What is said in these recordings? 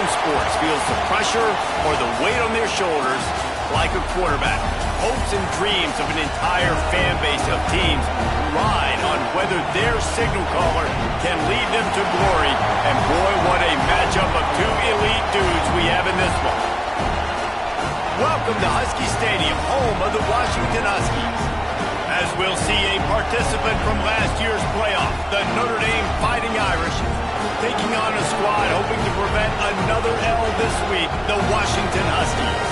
in sports feels the pressure or the weight on their shoulders like a quarterback. Hopes and dreams of an entire fan base of teams ride on whether their signal caller can lead them to glory. And boy, what a matchup of two elite dudes we have in this one. Welcome to Husky Stadium, home of the Washington Huskies. As we'll see a participant from last year's playoff, the Notre Dame Fighting Irish, taking on a squad hoping to prevent another L this week, the Washington Huskies.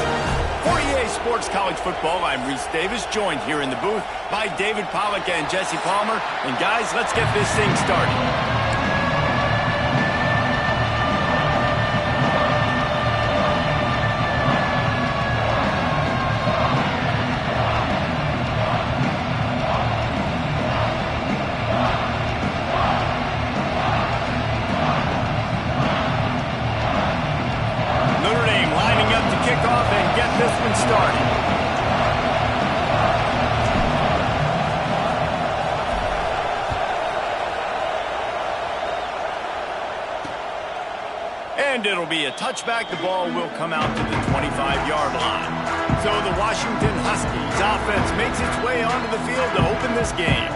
For EA Sports College Football, I'm Reese Davis, joined here in the booth by David Pollack and Jesse Palmer. And guys, let's get this thing started. And it'll be a touchback. The ball will come out to the 25-yard line. So the Washington Huskies offense makes its way onto the field to open this game.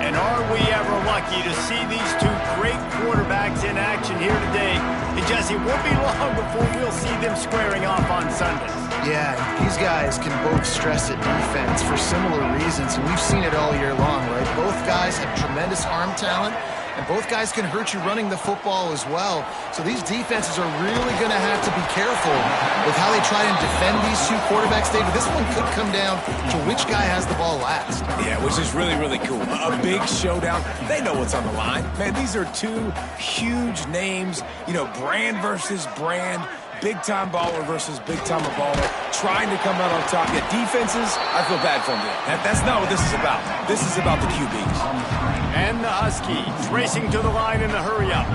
And are we ever lucky to see these two great quarterbacks in action here today? And Jesse, it won't be long before we'll see them squaring off on Sundays. Yeah, these guys can both stress at defense for similar reasons, and we've seen it all year long, right? Both guys have tremendous arm talent, and both guys can hurt you running the football as well. So these defenses are really going to have to be careful with how they try and defend these two quarterbacks, David. This one could come down to which guy has the ball last. Yeah, which is really, really cool. A big showdown. They know what's on the line. Man, these are two huge names, you know, brand versus brand. Big-time baller versus big-time baller, trying to come out on top. Yeah, defenses, I feel bad for them. That's not what this is about. This is about the QBs. And the Huskies racing to the line in the hurry-up.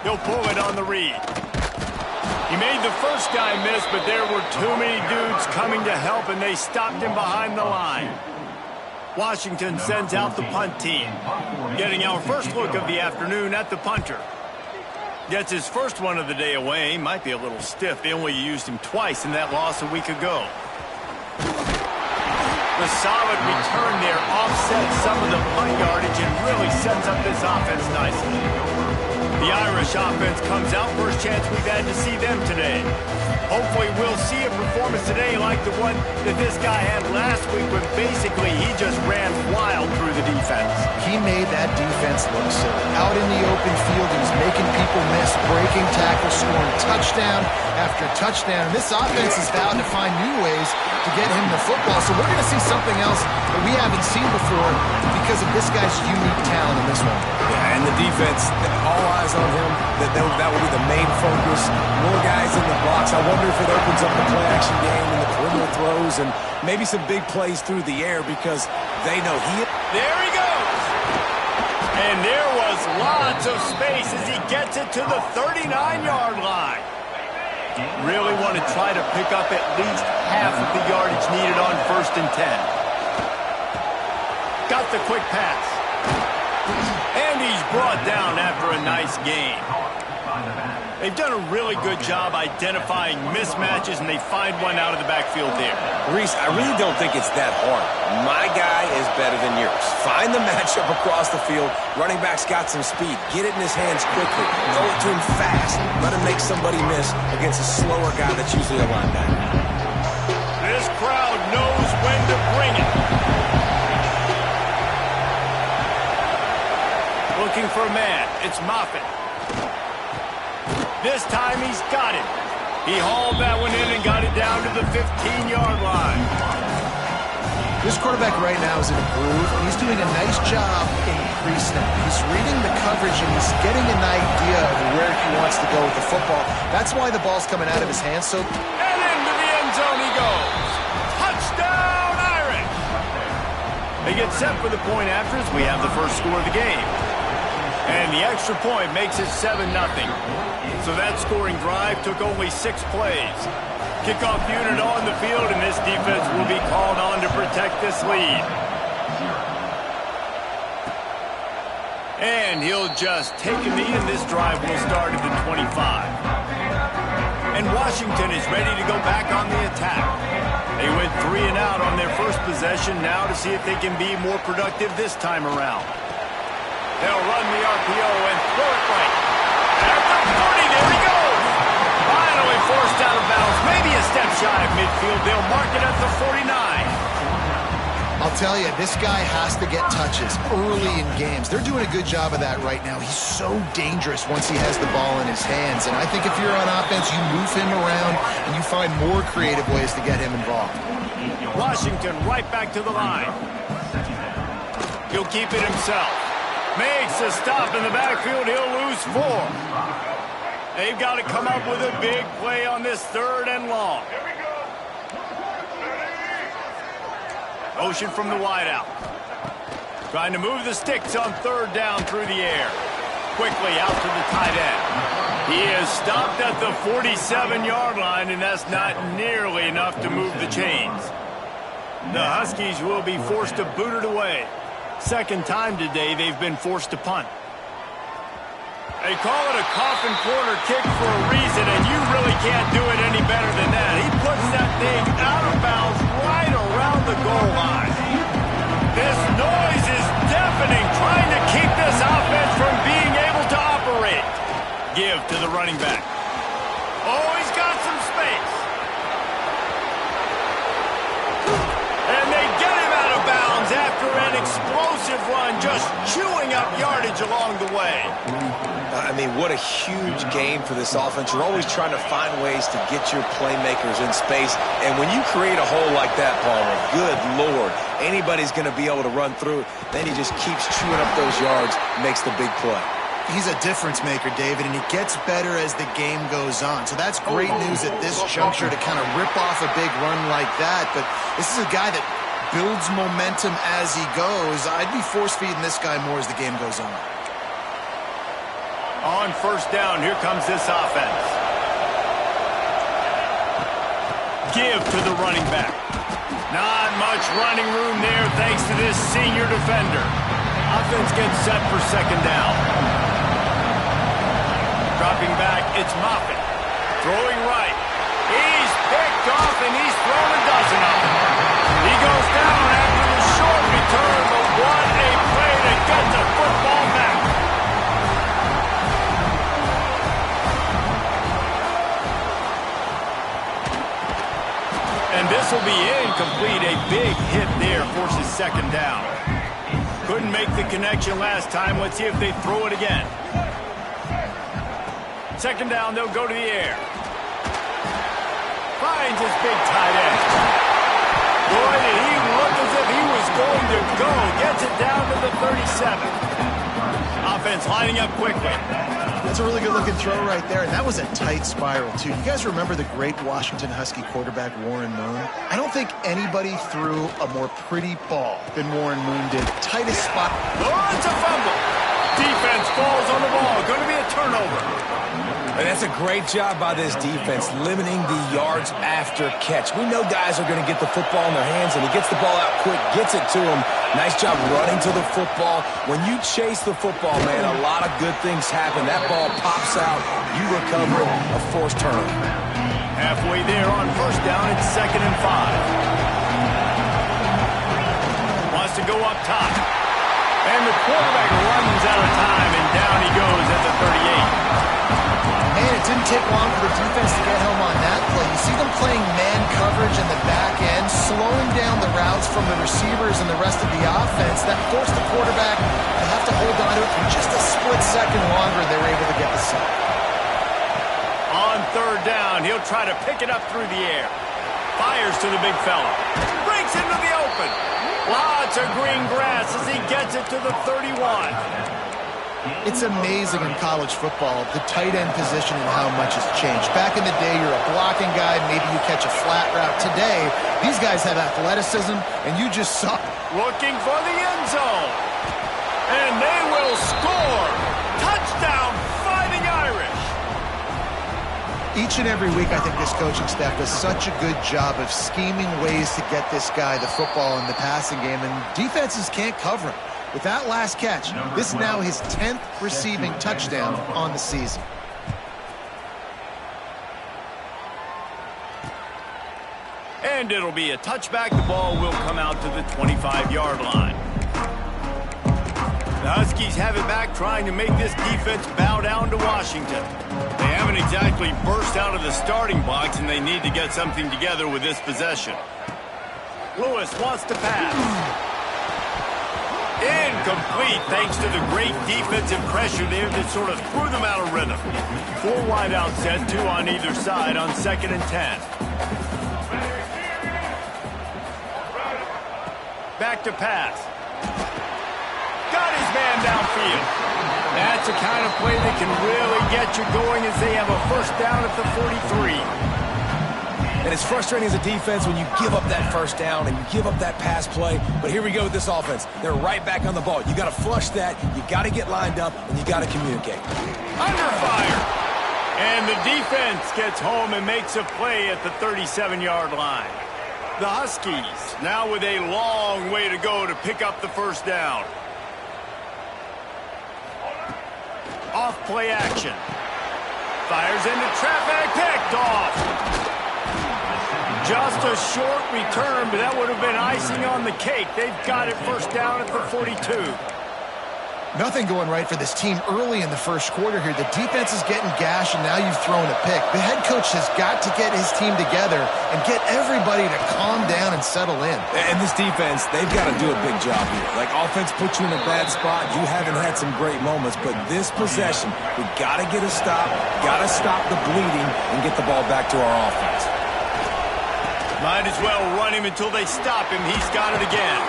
He'll pull it on the read. He made the first guy miss, but there were too many dudes coming to help, and they stopped him behind the line. Washington sends out the punt team. Getting our first look of the afternoon at the punter. Gets his first one of the day away. Might be a little stiff. They only used him twice in that loss a week ago. The solid return there offsets some of the punt yardage and really sets up this offense nicely. The Irish offense comes out. First chance we've had to see them today. Hopefully we'll see a performance today like the one that this guy had last week when basically he just ran wild through the defense. He made that defense look silly. Out in the open field, he was making people miss, breaking tackles, scoring touchdown after touchdown. This offense is vowed to find new ways to get him the football. So we're going to see something else that we haven't seen before because of this guy's unique talent in this one. Yeah, and the defense, all eyes on him. That will be the main focus. More guys in the box. I wonder if it opens up the play-action game and the perimeter throws and maybe some big plays through the air because they know he... There he goes! And there was lots of space as he gets it to the 39-yard line. Really want to try to pick up at least half of the yardage needed on 1st and 10. Got the quick pass. And he's brought down after a nice gain. They've done a really good job identifying mismatches, and they find one out of the backfield there. Reese, I really don't think it's that hard. My guy is better than yours. Find the matchup across the field. Running back's got some speed. Get it in his hands quickly. Throw it to him fast. Let him make somebody miss against a slower guy that's usually a linebacker. This crowd knows when to bring it. Looking for a man. It's Moffitt. This time he's got it. He hauled that one in and got it down to the 15-yard line. This quarterback right now is in a groove. He's doing a nice job in pre-snap. He's reading the coverage and he's getting an idea of where he wants to go with the football. That's why the ball's coming out of his hands. And into the end zone he goes. Touchdown, Irish! They get set for the point after as we have the first score of the game. And the extra point makes it 7-0. So that scoring drive took only 6 plays. Kickoff unit on the field, and this defense will be called on to protect this lead. And he'll just take a knee, and this drive will start at the 25. And Washington is ready to go back on the attack. They went 3 and out on their first possession, now to see if they can be more productive this time around. They'll run the RPO and throw it right. At the 30, there he goes. Finally forced out of bounds, maybe a step shy of midfield. They'll mark it at the 49. I'll tell you, this guy has to get touches early in games. They're doing a good job of that right now. He's so dangerous once he has the ball in his hands. And I think if you're on offense, you move him around and you find more creative ways to get him involved. Washington right back to the line. He'll keep it himself. Makes a stop in the backfield. He'll lose 4. They've got to come up with a big play on this 3rd and long. Motion from the wideout. Trying to move the sticks on 3rd down through the air. Quickly out to the tight end. He is stopped at the 47-yard line, and that's not nearly enough to move the chains. The Huskies will be forced to boot it away. Second time today they've been forced to punt. They call it a coffin corner kick for a reason, and you really can't do it any better than that. He puts that thing out of bounds right around the goal line. This noise is deafening, trying to keep this offense from being able to operate. Give to the running back. Oh, he's got some space. And they get him out of bounds after an explosive run, just chewing up yardage along the way. I mean, what a huge game for this offense. You're always trying to find ways to get your playmakers in space. And when you create a hole like that, Palmer, good Lord, anybody's going to be able to run through it. Then he just keeps chewing up those yards, makes the big play. He's a difference maker, David, and he gets better as the game goes on. So that's great news at this juncture to kind of rip off a big run like that. But this is a guy that builds momentum as he goes. I'd be force-feeding this guy more as the game goes on. On 1st down, here comes this offense. Give to the running back. Not much running room there thanks to this senior defender. Offense gets set for 2nd down. Dropping back, it's Moffitt. Throwing right. He's picked off and he's thrown a dozen of them. He goes down after the short return, but what a play to get the football back. And this will be incomplete. A big hit there forces 2nd down. Couldn't make the connection last time. Let's see if they throw it again. 2nd down, they'll go to the air. Finds his big tight end. Boy, did he look as if he was going to go. Gets it down to the 37. Offense lining up quickly. That's a really good-looking throw right there, and that was a tight spiral, too. You guys remember the great Washington Husky quarterback Warren Moon? I don't think anybody threw a more pretty ball than Warren Moon did. Tightest spot. Oh, it's a fumble. Defense falls on the ball. Going to be a turnover. And that's a great job by this defense, limiting the yards after catch. We know guys are going to get the football in their hands, and he gets the ball out quick, gets it to him. Nice job running to the football. When you chase the football, man, a lot of good things happen. That ball pops out, you recover it, a forced turnover. Halfway there on 1st down, it's 2nd and 5. Wants to go up top. And the quarterback runs out of time, and down he goes at the 38. Man, it didn't take long for the defense to get home on that play. You see them playing man coverage in the back end, slowing down the routes from the receivers and the rest of the offense. That forced the quarterback to have to hold on to it for just a split second longer. They were able to get the sack. On 3rd down, he'll try to pick it up through the air. Fires to the big fella. Breaks into the open. Lots of green grass as he gets it to the 31. It's amazing in college football, the tight end position and how much has changed. Back in the day, you're a blocking guy, maybe you catch a flat route. Today, these guys have athleticism, and you just saw. Looking for the end zone. And they will score. Touchdown, Fighting Irish. Each and every week, I think this coaching staff does such a good job of scheming ways to get this guy the football in the passing game, and defenses can't cover him. With that last catch, this is now his 10th receiving touchdown on the season. And it'll be a touchback. The ball will come out to the 25-yard line. The Huskies have it back, trying to make this defense bow down to Washington. They haven't exactly burst out of the starting blocks, and they need to get something together with this possession. Lewis wants to pass. Incomplete, thanks to the great defensive pressure there that sort of threw them out of rhythm. 4 wideout set, 2 on either side on 2nd and 10. Back to pass. Got his man downfield. That's the kind of play that can really get you going as they have a first down at the 43. And it's frustrating as a defense when you give up that first down and you give up that pass play. But here we go with this offense. They're right back on the ball. You got to flush that. You got to get lined up, and you got to communicate. Under fire. And the defense gets home and makes a play at the 37-yard line. The Huskies now with a long way to go to pick up the first down. Off play action. Fires into traffic, picked off. Just a short return, but that would have been icing on the cake. They've got it first down at the 42. Nothing going right for this team early in the first quarter here. The defense is getting gashed, and now you've thrown a pick. The head coach has got to get his team together and get everybody to calm down and settle in. And this defense, they've got to do a big job here. Like, offense puts you in a bad spot. You haven't had some great moments, but this possession, we got to get a stop, got to stop the bleeding, and get the ball back to our offense. Might as well run him until they stop him. He's got it again.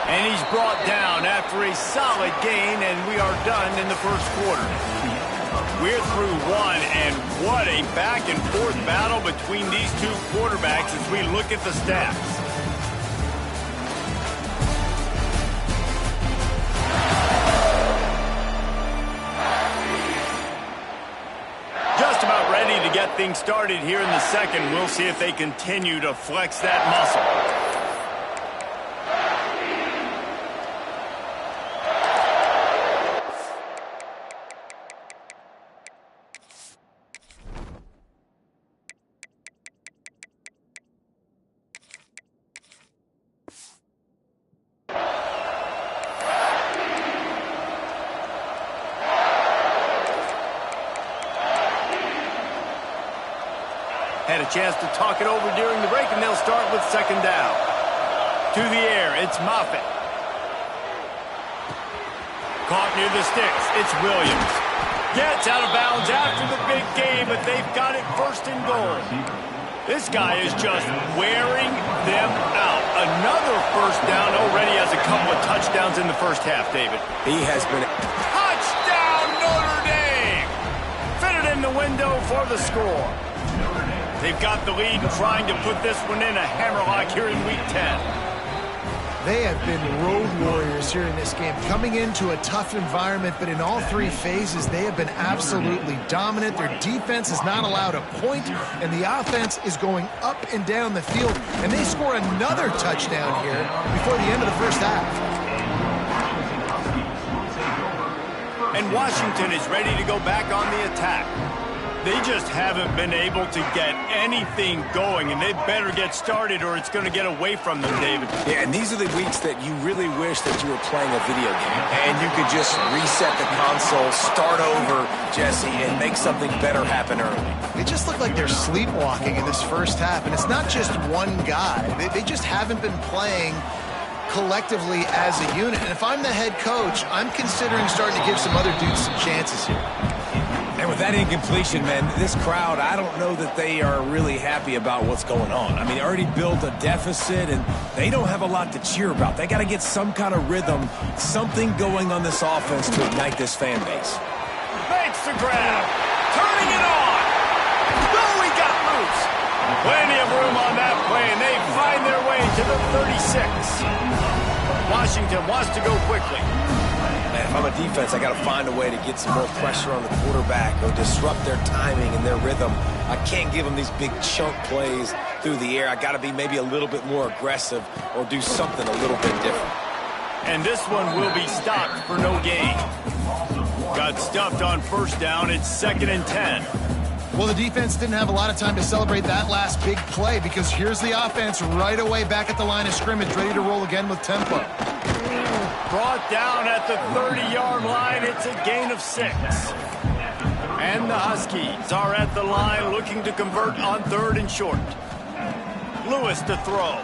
And he's brought down after a solid gain, and we are done in the first quarter. We're through 1, and what a back-and-forth battle between these two quarterbacks as we look at the stats. Just about ready to get things started here in the second. We'll see if they continue to flex that muscle. Had a chance to talk it over during the break, and they'll start with second down. To the air, it's Moffitt. Caught near the sticks, it's Williams. Gets out of bounds after the big game, but they've got it first and goal. This guy is just wearing them out. Another first down, already has a couple of touchdowns in the first half, David. He has been... Touchdown, Notre Dame! Fitted in the window for the score. They've got the lead and trying to put this one in a hammerlock here in Week 10. They have been road warriors here in this game, coming into a tough environment, but in all 3 phases, they have been absolutely dominant. Their defense is not allowed a point, and the offense is going up and down the field, and they score another touchdown here before the end of the first half. And Washington is ready to go back on the attack. They just haven't been able to get anything going, and they better get started or it's going to get away from them, David. Yeah, and these are the weeks that you really wish that you were playing a video game, and you could just reset the console, start over, Jesse, and make something better happen early. They just look like they're sleepwalking in this first half, and it's not just one guy. They just haven't been playing collectively as a unit. And if I'm the head coach, I'm considering starting to give some other dudes some chances here. And with that incompletion, man, this crowd, I don't know that they are really happy about what's going on. I mean, they already built a deficit, and they don't have a lot to cheer about. They got to get some kind of rhythm, something going on this offense to ignite this fan base. Makes the grab. Turning it on. Oh, he got loose. Plenty of room on that play, and they find their way to the 36. Washington wants to go quickly. Man, if I'm a defense, I got to find a way to get some more pressure on the quarterback or disrupt their timing and their rhythm. I can't give them these big chunk plays through the air. I got to be maybe a little bit more aggressive or do something a little bit different. And this one will be stopped for no gain. Got stuffed on first down. It's 2nd and 10. Well, the defense didn't have a lot of time to celebrate that last big play because here's the offense right away back at the line of scrimmage, ready to roll again with tempo. Brought down at the 30-yard line. It's a gain of 6. And the Huskies are at the line looking to convert on 3rd and short. Lewis to throw.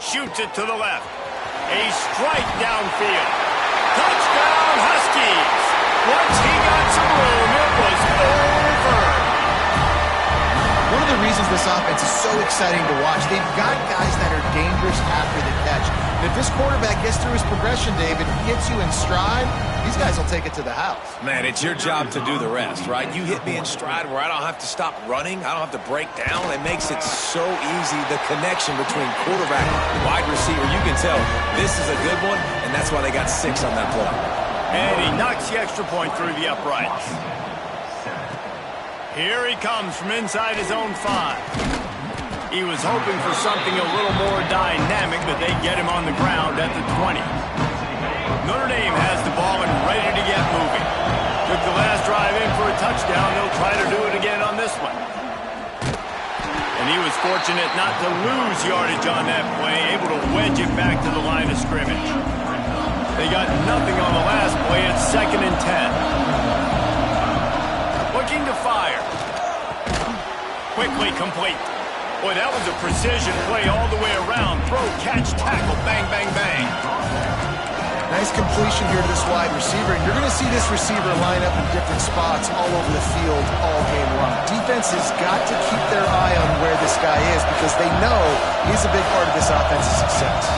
Shoots it to the left. A strike downfield. Touchdown, Huskies. Once he got some room, it was over. One of the reasons this offense is so exciting to watch, they've got guys that are dangerous after the catch. And if this quarterback gets through his progression, David, gets you in stride, these guys will take it to the house. Man, it's your job to do the rest, right? You hit me in stride where I don't have to stop running. I don't have to break down. It makes it so easy, the connection between quarterback and wide receiver. You can tell this is a good one, and that's why they got 6 on that play. And he knocks the extra point through the uprights. Here he comes from inside his own 5. He was hoping for something a little more dynamic, but they get him on the ground at the 20. Notre Dame has the ball and ready to get moving. Took the last drive in for a touchdown. They'll try to do it again on this one. And he was fortunate not to lose yardage on that play, able to wedge it back to the line of scrimmage. They got nothing on the last play. It's 2nd and 10. Looking to fire. Quickly complete. Boy, that was a precision play all the way around. Throw, catch, tackle, bang, bang, bang. Nice completion here to this wide receiver. And you're going to see this receiver line up in different spots all over the field all game long. Defense has got to keep their eye on where this guy is because they know he's a big part of this offense's success.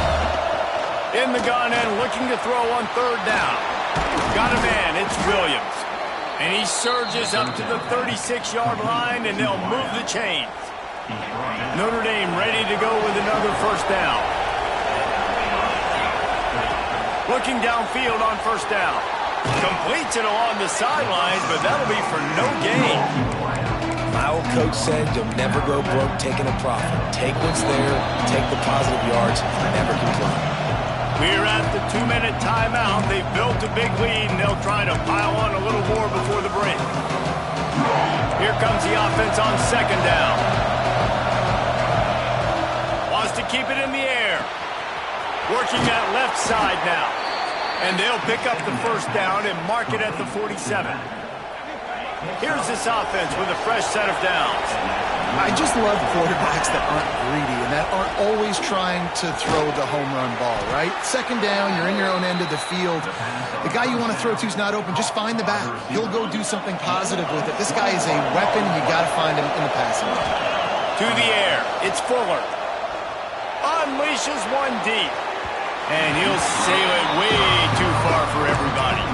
In the gun and looking to throw on 3rd down. Got a man. It's Williams. And he surges up to the 36-yard line, and they'll move the chains. Notre Dame ready to go with another first down. Looking downfield on first down. Completes it along the sidelines, but that'll be for no gain. My old coach said you'll never go broke taking a profit. Take what's there, take the positive yards, never complain. We're at the 2-minute timeout. They've built a big lead, and they'll try to pile on a little more before the break. Here comes the offense on 2nd down. Wants to keep it in the air. Working that left side now. And they'll pick up the first down and mark it at the 47. Here's this offense with a fresh set of downs. I just love quarterbacks that aren't greedy and that aren't always trying to throw the home run ball, right? 2nd down, you're in your own end of the field. The guy you want to throw to is not open. Just find the back. He'll go do something positive with it. This guy is a weapon. You got to find him in the passing game. To the air. It's Fuller. Unleashes one deep. And he'll sail it way too far for everybody.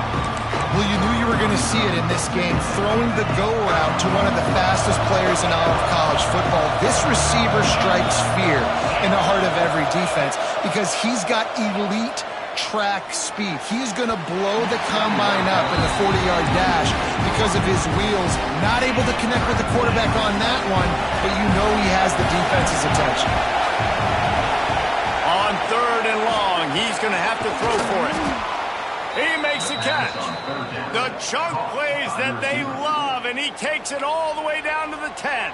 Well, you knew you were going to see it in this game, throwing the go route to one of the fastest players in all of college football. This receiver strikes fear in the heart of every defense because he's got elite track speed. He's going to blow the combine up in the 40-yard dash because of his wheels. Not able to connect with the quarterback on that one, but you know he has the defense's attention. On 3rd and long, he's going to have to throw for it. He makes the catch. The chunk plays that they love, and he takes it all the way down to the 10.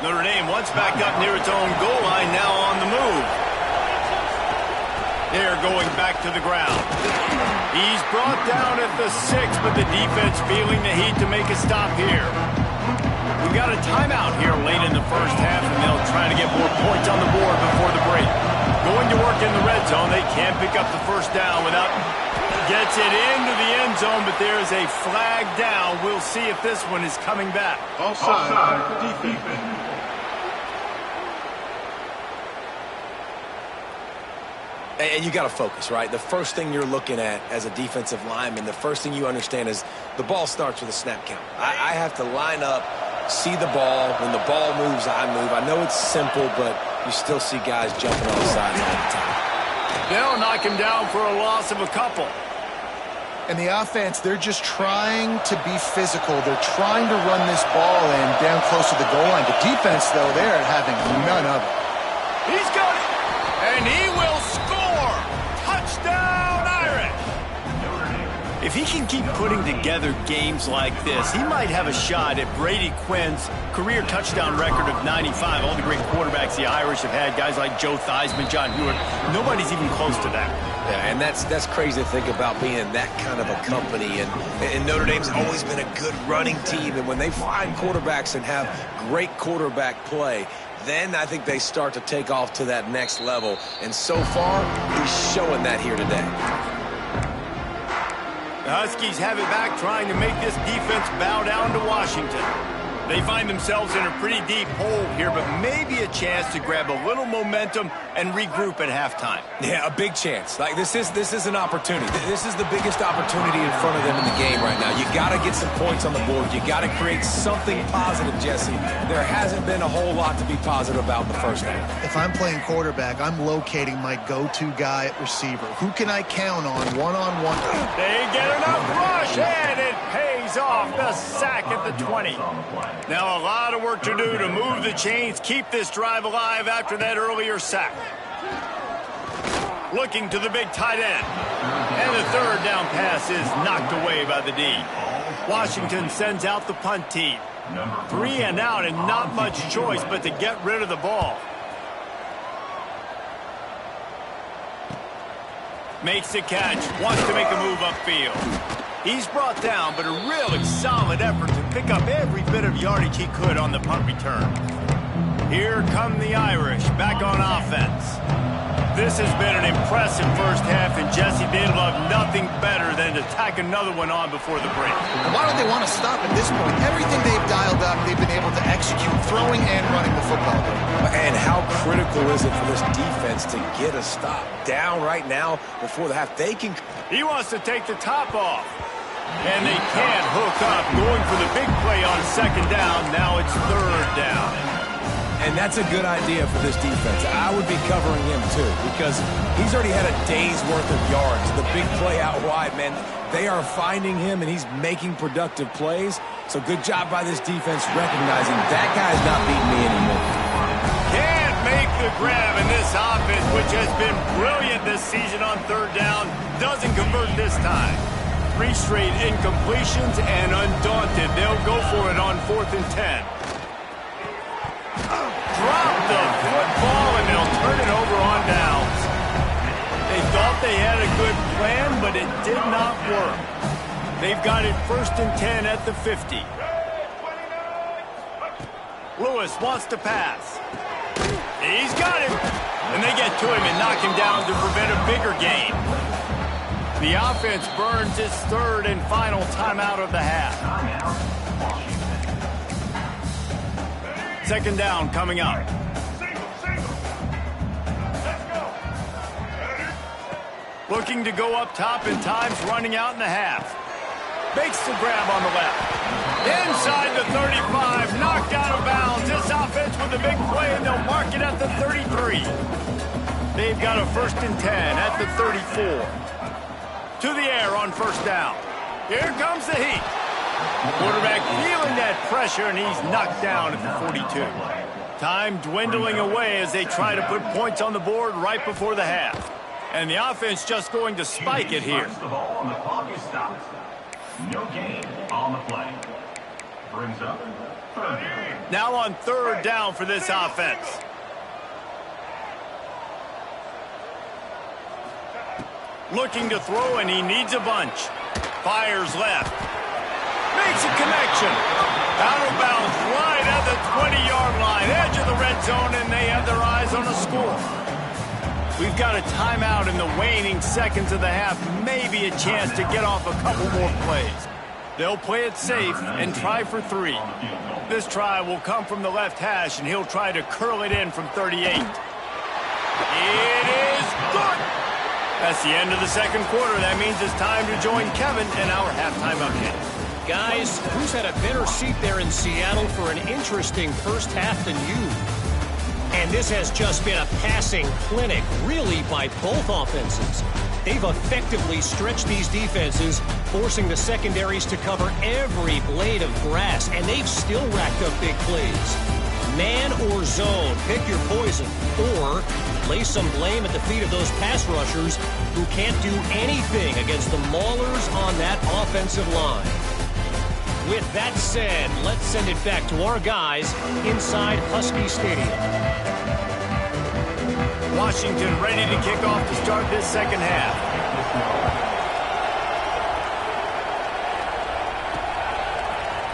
Notre Dame once back up near its own goal line, now on the move. They're going back to the ground. He's brought down at the 6, but the defense feeling the heat to make a stop here. We've got a timeout here late in the first half, and they'll try to get more points on the board before the break. Going to work in the red zone. They can't pick up the first down without... Gets it into the end zone, but there is a flag down. We'll see if this one is coming back. Offside, defense. And you got to focus, right? The first thing you're looking at as a defensive lineman, the first thing you understand is the ball starts with a snap count. I have to line up, see the ball. When the ball moves, I move. I know it's simple, but you still see guys jumping on the sides all the time. They'll knock him down for a loss of a couple. And the offense, they're just trying to be physical. They're trying to run this ball in down close to the goal line. The defense, though, they're having none of it. He's got it. And he will score. If he can keep putting together games like this, he might have a shot at Brady Quinn's career touchdown record of 95. All the great quarterbacks the Irish have had, guys like Joe Theismann, John Hewitt, nobody's even close to that. Yeah, and that's crazy to think about being in that kind of a company. And Notre Dame's always been a good running team. And when they find quarterbacks and have great quarterback play, then I think they start to take off to that next level. And so far, he's showing that here today. The Huskies have it back, trying to make this defense bow down to Washington. They find themselves in a pretty deep hole here, but maybe a chance to grab a little momentum and regroup at halftime. Yeah, a big chance. Like this is an opportunity. This is the biggest opportunity in front of them in the game right now. You got to get some points on the board. You got to create something positive, Jesse. There hasn't been a whole lot to be positive about in the first half. If I'm playing quarterback, I'm locating my go-to guy at receiver. Who can I count on one-on-one? They get enough rush, and it pays off. The sack at the 20. Now a lot of work to do to move the chains, keep this drive alive after that earlier sack. Looking to the big tight end. And the third down pass is knocked away by the D. Washington sends out the punt team. 3 and out, and not much choice but to get rid of the ball. Makes the catch, wants to make a move upfield. He's brought down, but a really solid effort to pick up every bit of yardage he could on the punt return. Here come the Irish, back on offense. This has been an impressive first half, and Jesse, they'd love nothing better than to tack another one on before the break. And why don't they want to stop at this point? Everything they've dialed up, they've been able to execute, throwing and running the football. And how critical is it for this defense to get a stop? Down right now before the half. They can... He wants to take the top off. And they can't hook up, going for the big play on second down. Now it's third down. And that's a good idea for this defense. I would be covering him, too, because he's already had a day's worth of yards. The big play out wide, man, they are finding him, and he's making productive plays. So good job by this defense recognizing that guy's not beating me anymore. Can't make the grab in this offense, which has been brilliant this season on third down. Doesn't convert this time. 3 straight incompletions, and undaunted, they'll go for it on 4th and 10. Drop the football, and they'll turn it over on downs. They thought they had a good plan, but it did not work. They've got it 1st and 10 at the 50. Lewis wants to pass. He's got him. And they get to him and knock him down to prevent a bigger gain. The offense burns its 3rd and final timeout of the half. 2nd down coming up. Looking to go up top, and time's running out in the half. Makes the grab on the left. Inside the 35, knocked out of bounds. This offense with a big play, and they'll mark it at the 33. They've got a 1st and 10 at the 34. To the air on 1st down. Here comes the heat. Quarterback feeling that pressure, and he's knocked down at the 42. Time dwindling away as they try to put points on the board right before the half. And the offense just going to spike it here. The ball and the clock is stopped. No gain on the play. Brings up 3rd down. Now on 3rd down for this offense. Looking to throw, and he needs a bunch. Fires left. Makes a connection. Out of bounds right at the 20-yard line. Edge of the red zone, and they have their eyes on a score. We've got a timeout in the waning seconds of the half. Maybe a chance to get off a couple more plays. They'll play it safe and try for 3. This try will come from the left hash, and he'll try to curl it in from 38. It is good. That's the end of the 2nd quarter. That means it's time to join Kevin in our halftime update. Guys, who's had a better seat there in Seattle for an interesting first half than you? And this has just been a passing clinic, really, by both offenses. They've effectively stretched these defenses, forcing the secondaries to cover every blade of grass, and they've still racked up big plays. Man or zone, pick your poison, or lay some blame at the feet of those pass rushers who who can't do anything against the maulers on that offensive line. With that said, let's send it back to our guys inside Husky Stadium. Washington ready to kick off to start this second half.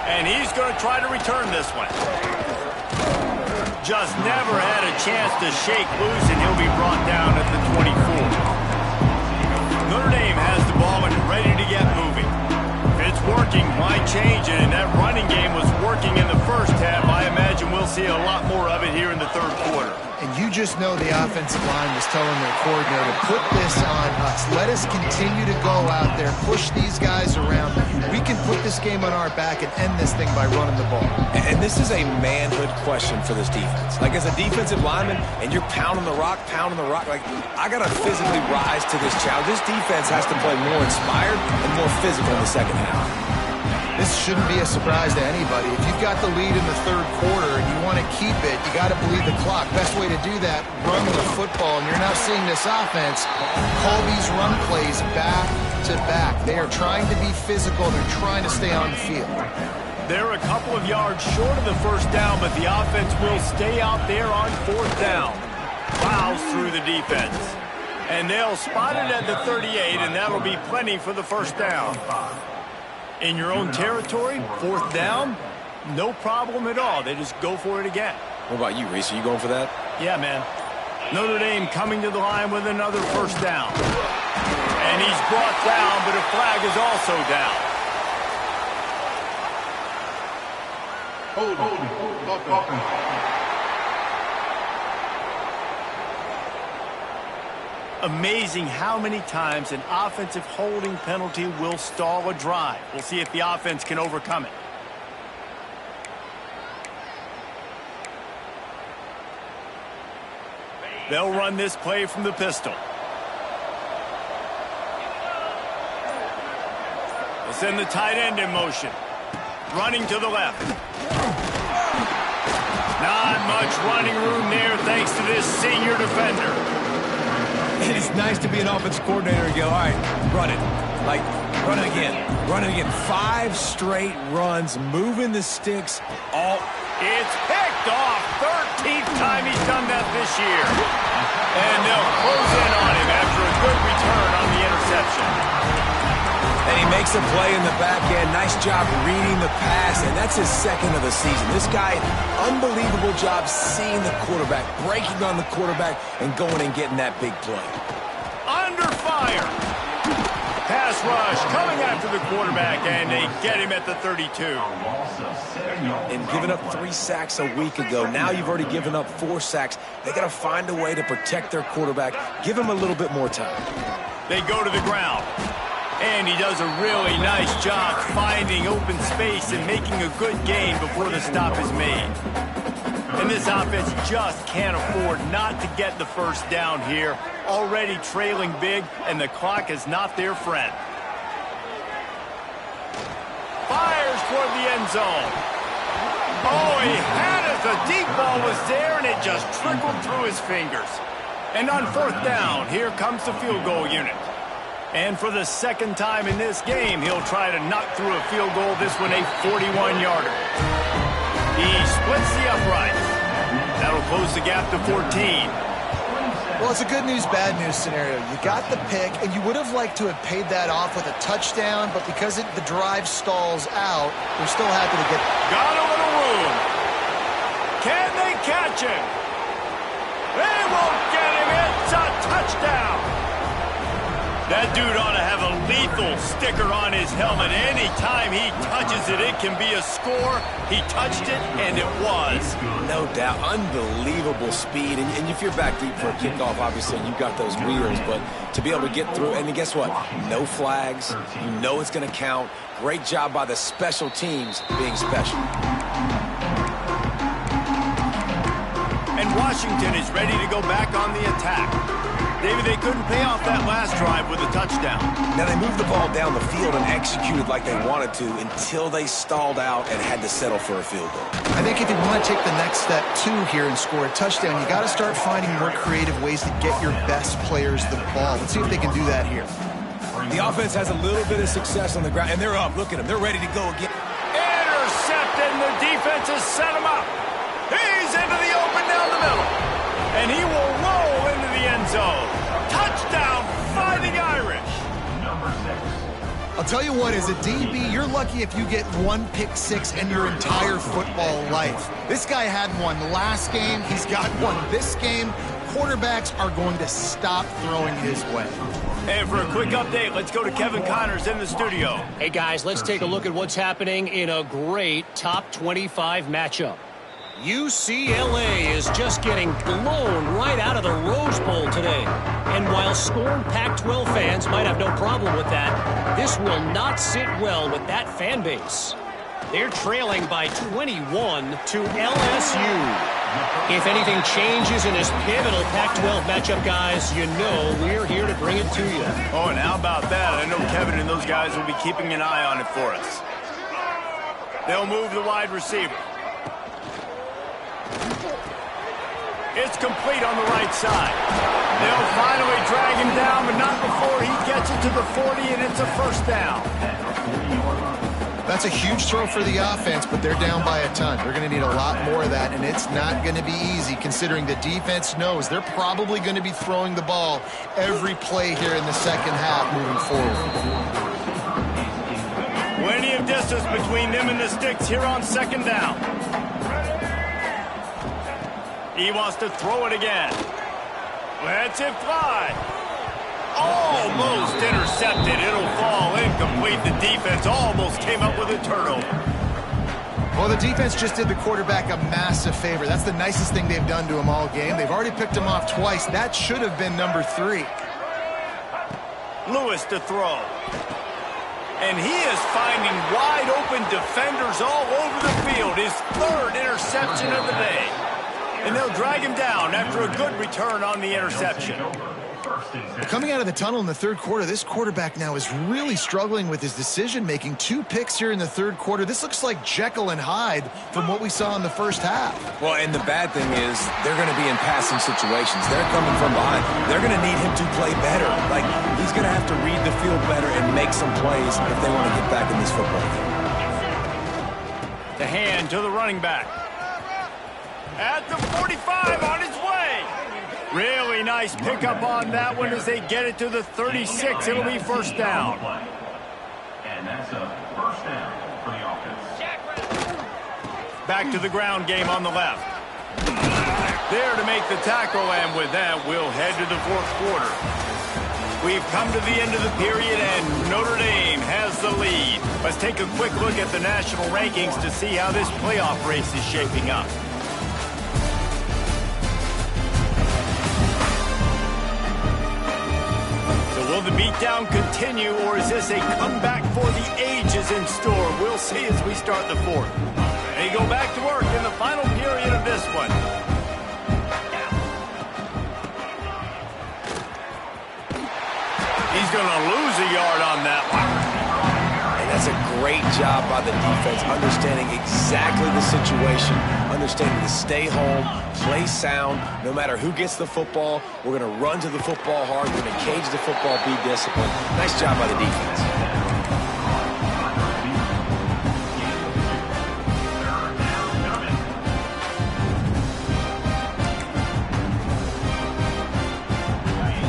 And he's going to try to return this one. Just never had a chance to shake loose, and he'll be brought down at the 24. Notre Dame has the ball and ready to get moving. If it's working, why change it? And that running game was working in the first half. I imagine we'll see a lot more of it here in the third quarter. And you just know the offensive line was telling their coordinator, put this on us. Let us continue to go out there, push these guys around. We can put this game on our back and end this thing by running the ball. And this is a manhood question for this defense. Like, as a defensive lineman, and you're pounding the rock, like, I got to physically rise to this challenge. This defense has to play more inspired and more physical in the second half. This shouldn't be a surprise to anybody. If you've got the lead in the third quarter and you want to keep it, you got to bleed the clock. Best way to do that, run the football. And you're now seeing this offense call these run plays back to back. They are trying to be physical. They're trying to stay on the field. They're a couple of yards short of the first down, but the offense will stay out there on fourth down. Plows through the defense. And they'll spot it at the 38, and that'll be plenty for the first down. In your own territory, fourth down, no problem at all. They just go for it again. What about you, Reese? Are you going for that? Yeah, man. Notre Dame coming to the line with another first down. And he's brought down, but a flag is also down. Amazing how many times an offensive holding penalty will stall a drive. We'll see if the offense can overcome it. They'll run this play from the pistol. They'll send the tight end in motion. Running to the left. Not much running room there thanks to this senior defender. It's nice to be an offense coordinator and go, all right, run it. Like, run it again. Run it again. 5 straight runs, moving the sticks. It's picked off. 13th time he's done that this year. And they'll close in on him after a good return on the interception. And he makes a play in the back end. Nice job reading the pass, and that's his second of the season. This guy, unbelievable job seeing the quarterback, breaking on the quarterback, and going and getting that big play. Under fire. Pass rush coming after the quarterback, and they get him at the 32. And giving up 3 sacks a week ago. Now you've already given up 4 sacks. They got to find a way to protect their quarterback. Give him a little bit more time. They go to the ground. And he does a really nice job finding open space and making a good gain before the stop is made. And this offense just can't afford not to get the first down here. Already trailing big, and the clock is not their friend. Fires toward the end zone. Oh, he had it. The deep ball was there, and it just trickled through his fingers. And on fourth down, here comes the field goal unit. And for the second time in this game, he'll try to knock through a field goal, this one a 41-yarder. He splits the uprights. That'll close the gap to 14. Well, it's a good news, bad news scenario. You got the pick, and you would have liked to have paid that off with a touchdown, but because the drive stalls out, they're still happy to get it. Got a little room. Can they catch him? They won't get him. It's a touchdown. That dude ought to have a lethal sticker on his helmet. Anytime he touches it, it can be a score. He touched it, and it was. No doubt. Unbelievable speed. And if you're back deep for a kickoff, obviously you've got those wheels. But to be able to get through, and guess what? No flags. You know it's going to count. Great job by the special teams being special. And Washington is ready to go back on the attack. David, they couldn't pay off that last drive with a touchdown. Now, they moved the ball down the field and executed like they wanted to until they stalled out and had to settle for a field goal. I think if you want to take the next step, too, here and score a touchdown, you got to start finding more creative ways to get your best players the ball. Let's see if they can do that here. The offense has a little bit of success on the ground, and they're up. Look at them. They're ready to go again. Intercepted, and the defense has set him up. He's into the open down the middle. And he will roll into the end zone. Touchdown, Fighting Irish. Number 6. I'll tell you what, as a DB, you're lucky if you get one pick six in your entire football life. This guy had one last game. He's got one this game. Quarterbacks are going to stop throwing his way. And for a quick update, let's go to Kevin Connors in the studio. Hey, guys, let's take a look at what's happening in a great top 25 matchup. UCLA is just getting blown right out of the Rose Bowl today. And while scorned Pac-12 fans might have no problem with that, this will not sit well with that fan base. They're trailing by 21 to LSU. If anything changes in this pivotal Pac-12 matchup, guys, you know we're here to bring it to you. Oh, and how about that? I know Kevin and those guys will be keeping an eye on it for us. They'll move the wide receiver. It's complete on the right side. They'll finally drag him down, but not before he gets it to the 40, and it's a first down. That's a huge throw for the offense, but they're down by a ton. They're going to need a lot more of that, and it's not going to be easy considering the defense knows they're probably going to be throwing the ball every play here in the second half moving forward. Plenty of distance between them and the sticks here on second down. He wants to throw it again. Lets it fly. Almost intercepted. It'll fall incomplete. The defense almost came up with a turnover. Well, the defense just did the quarterback a massive favor. That's the nicest thing they've done to him all game. They've already picked him off twice. That should have been number 3. Lewis to throw. And he is finding wide open defenders all over the field. His 3rd interception of the day. And they'll drag him down after a good return on the interception. Coming out of the tunnel in the third quarter, this quarterback now is really struggling with his decision-making. 2 picks here in the third quarter. This looks like Jekyll and Hyde from what we saw in the first half. Well, and the bad thing is they're going to be in passing situations. They're coming from behind. They're going to need him to play better. Like, he's going to have to read the field better and make some plays if they want to get back in this football game. The hand to the running back. At the 45 on his way. Really nice pickup on that one as they get it to the 36. It'll be first down. And that's a first down for the offense. Back to the ground game on the left. There to make the tackle, and with that, we'll head to the fourth quarter. We've come to the end of the period, and Notre Dame has the lead. Let's take a quick look at the national rankings to see how this playoff race is shaping up. Will the beatdown continue, or is this a comeback for the ages in store? We'll see as we start the fourth. They go back to work in the final period of this one. He's going to lose a yard on that one. And that's a great job by the defense, understanding exactly the situation, understanding to stay home, play sound. No matter who gets the football, we're going to run to the football hard. We're going to cage the football, be disciplined. Nice job by the defense.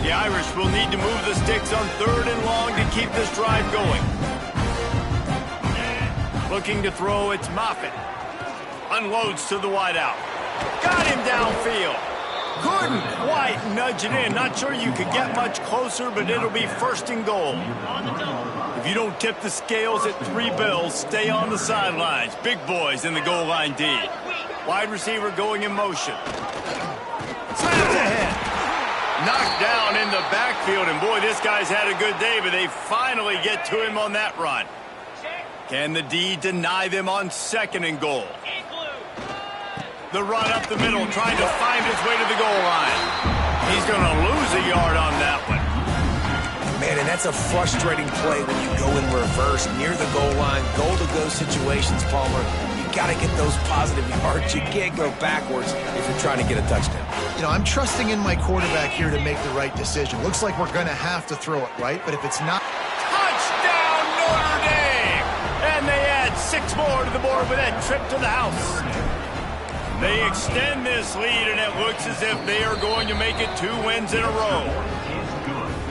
The Irish will need to move the sticks on 3rd and long to keep this drive going. Looking to throw, it's Moffitt. Unloads to the wideout. Got him downfield. Couldn't quite nudge it in. Not sure you could get much closer, but it'll be first and goal. If you don't tip the scales at 3 bills, stay on the sidelines. Big boys in the goal line D. Wide receiver going in motion. Slams ahead. Knocked down in the backfield, and boy, this guy's had a good day, but they finally get to him on that run. Can the D deny them on 2nd and goal? The run up the middle, trying to find his way to the goal line. He's going to lose a yard on that one. Man, and that's a frustrating play when you go in reverse near the goal line, goal-to-go situations, Palmer. You got to get those positive yards. You can't go backwards if you're trying to get a touchdown. You know, I'm trusting in my quarterback here to make the right decision. Looks like we're going to have to throw it, right? But if it's not... Touchdown, Notre Dame! And they add 6 more to the board with that trip to the house. They extend this lead, and it looks as if they are going to make it 2 wins in a row.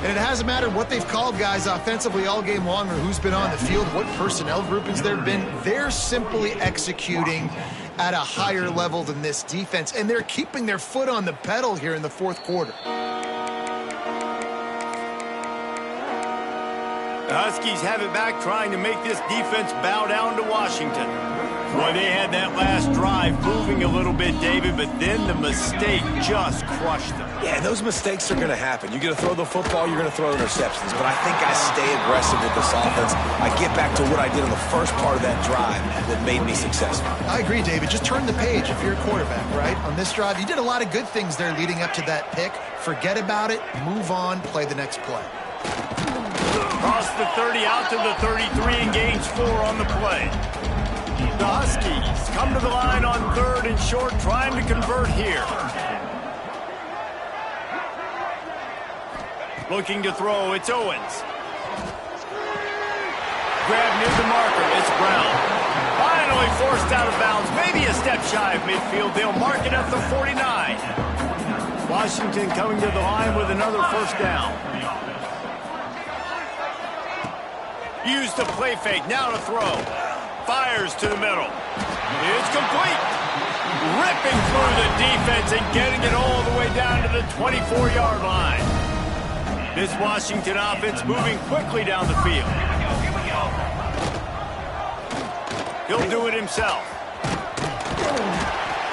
And it hasn't mattered what they've called guys offensively all game long or who's been on the field, what personnel groupings there have been. They're simply executing at a higher level than this defense, and they're keeping their foot on the pedal here in the fourth quarter. The Huskies have it back, trying to make this defense bow down to Washington. Boy, they had that last drive moving a little bit, David, but then the mistake just crushed them. Yeah, those mistakes are going to happen. You're going to throw the football, you're going to throw interceptions. But I think I stay aggressive with this offense. I get back to what I did on the first part of that drive that made me successful. I agree, David. Just turn the page if you're a quarterback, right? On this drive, you did a lot of good things there leading up to that pick. Forget about it, move on, play the next play. Cross the 30 out to the 33 and gains 4 on the play. The Huskies come to the line on 3rd and short, trying to convert here. Looking to throw, it's Owens. Grab near the marker, it's Brown. Finally forced out of bounds, maybe a step shy of midfield. They'll mark it at the 49. Washington coming to the line with another first down. Used the play fake, now to throw. Fires to the middle. It's complete. Ripping through the defense and getting it all the way down to the 24-yard line. This Washington offense moving quickly down the field. He'll do it himself.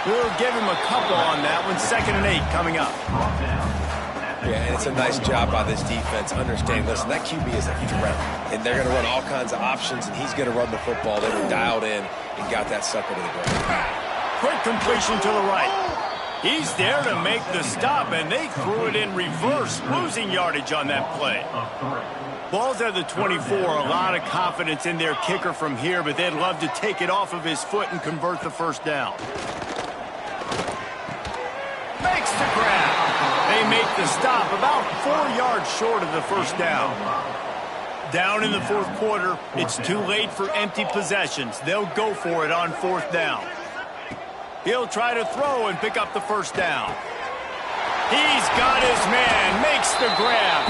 We'll give him a couple on that one. 2nd and 8 coming up. Yeah, and it's a nice job by this defense understanding, listen, that QB is a threat, and they're going to run all kinds of options, and he's going to run the football. They were dialed in and got that sucker to the ground. Quick completion to the right. He's there to make the stop, and they threw it in reverse, losing yardage on that play. Ball's at the 24, a lot of confidence in their kicker from here, but they'd love to take it off of his foot and convert the first down. Makes the grab. They make the stop about 4 yards short of the first down. Down in the fourth quarter, it's too late for empty possessions. They'll go for it on 4th down. He'll try to throw and pick up the first down. He's got his man, makes the grab.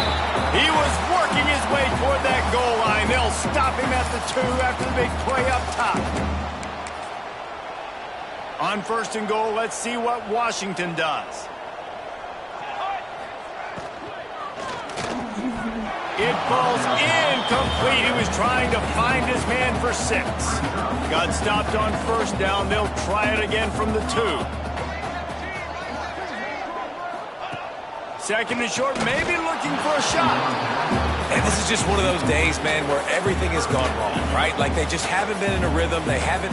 He was working his way toward that goal line. They'll stop him at the 2 after the big play up top. On 1st and goal, let's see what Washington does. It falls incomplete. He was trying to find his man for 6. Got stopped on 1st down. They'll try it again from the 2. 2nd and short, maybe looking for a shot. And this is just one of those days, man, where everything has gone wrong, right? Like they just haven't been in a rhythm. They haven't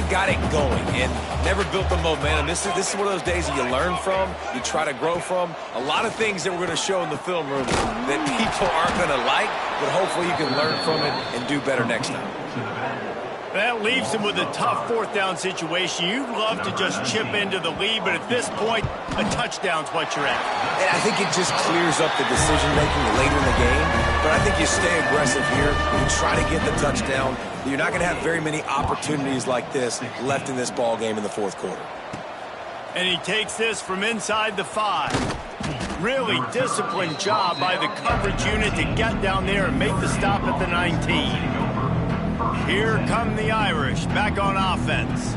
got it going and never built the momentum. This is one of those days that you learn from, you try to grow from. A lot of things that we're going to show in the film room that people aren't going to like, but hopefully you can learn from it and do better next time. That leaves him with a tough 4th down situation. You'd love to just chip into the lead, but at this point, a touchdown's what you're at. And I think it just clears up the decision-making later in the game. But I think you stay aggressive here. You try to get the touchdown. You're not going to have very many opportunities like this left in this ball game in the fourth quarter. And he takes this from inside the 5. Really disciplined job by the coverage unit to get down there and make the stop at the 19. Here come the Irish, back on offense.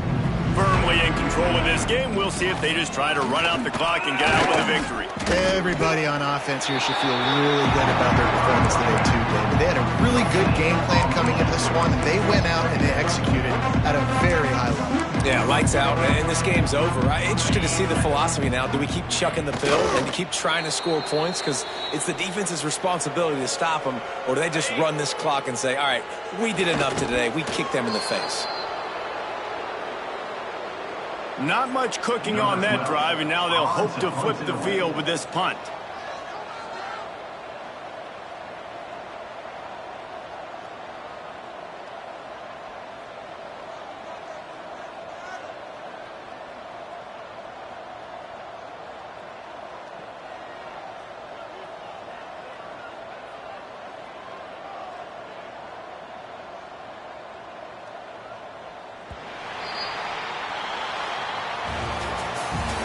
Firmly in control of this game. We'll see if they just try to run out the clock and get out with a victory. Everybody on offense here should feel really good about their performance today too, David. They had a really good game plan coming into this one, and they went out and they executed at a very high level. Yeah, lights out, and this game's over. I'm interested to see the philosophy now. Do we keep chucking the pill and keep trying to score points? Because it's the defense's responsibility to stop them, or do they just run this clock and say, all right, we did enough today. We kicked them in the face. Not much cooking on that drive, and now they'll hope to flip the field with this punt.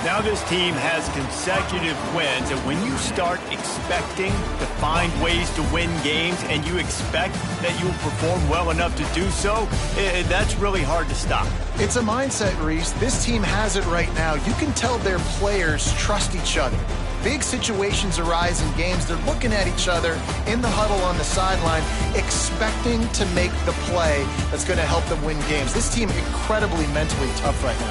Now this team has consecutive wins, and when you start expecting to find ways to win games and you expect that you will perform well enough to do so, that's really hard to stop. It's a mindset, Reese. This team has it right now. You can tell their players trust each other. Big situations arise in games. They're looking at each other in the huddle on the sideline, expecting to make the play that's going to help them win games. This team incredibly mentally tough right now.